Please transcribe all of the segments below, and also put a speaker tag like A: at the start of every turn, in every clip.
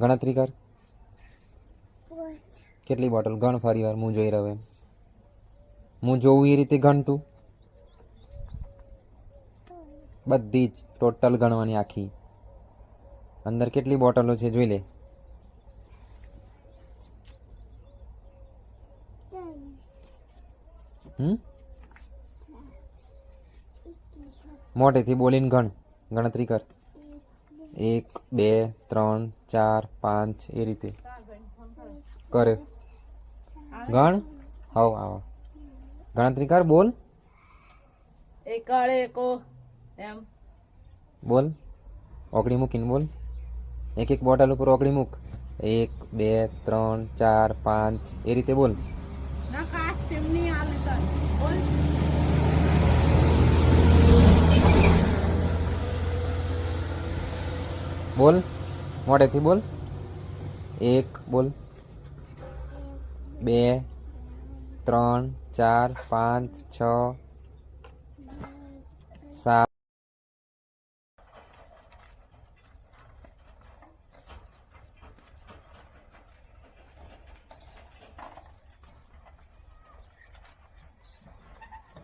A: ગણતરી કર. કેટલી બોટલ ગણ ફરી વાર. હું જોઈ રહ્યો એમ. હું જોઉં એ રીતે ગણ તું. બધી જ ટોટલ ગણવાની આખી. અંદર કેટલી બોટલો છે જોઈ લે. મોટેથી બોલીને ગણ. ગણતરી કર. 1 2 3 4 5 એ રીતે કરે. ગણ. હવ આવો ગણતરી કર. બોલ.
B: એકાળે એમ
A: બોલ. ઓગળી મૂકીને બોલ. એક એક બોટલ ઉપર ઓગળી મૂક. 1 2 3 4 5 એ રીતે બોલ.
B: ના કાશ તેમની આવે સર બોલ.
A: બોલ મોટેથી બોલ. 1 બોલ 2 3 4 5 6 7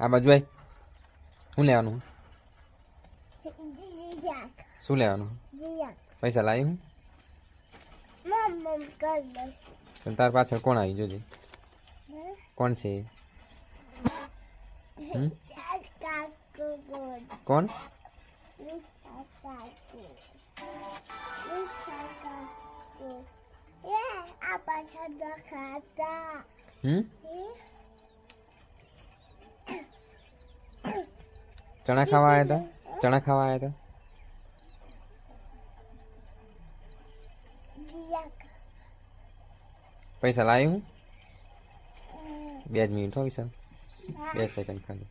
A: આ બાજુ આય. શું લેવાનું? શું લેવાનું? પૈસા લાવી હું. પણ તાર પાછળ કોણ આવી જોજે. કોણ છે? કોણ? ચણા ખાવા આવ્યા હતા. ચણા ખાવા આવ્યા હતા. પૈસા લાવી હું. 2 જ મિનિટ હો વિશાલ. 2 સેકન્ડ ખાલી.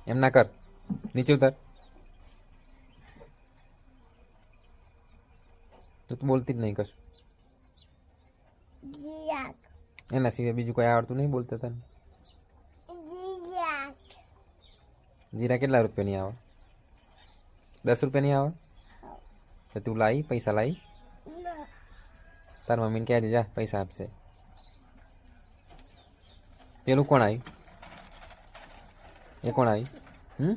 A: એમ ના કર. નીચે ઉતર. તું તો બોલતી જ નહીં કશું. એના સિવાય બીજું કોઈ આવડતું નહીં બોલતા તને. જીરા કેટલા રૂપિયાની આવે? 10 રૂપિયાની આવે. તો તું લાવી પૈસા લાવી. તાર મમ્મીને કહેજે જા પૈસા આપશે. પેલું કોણ આવ્યું? એ કોણ આવ્યું?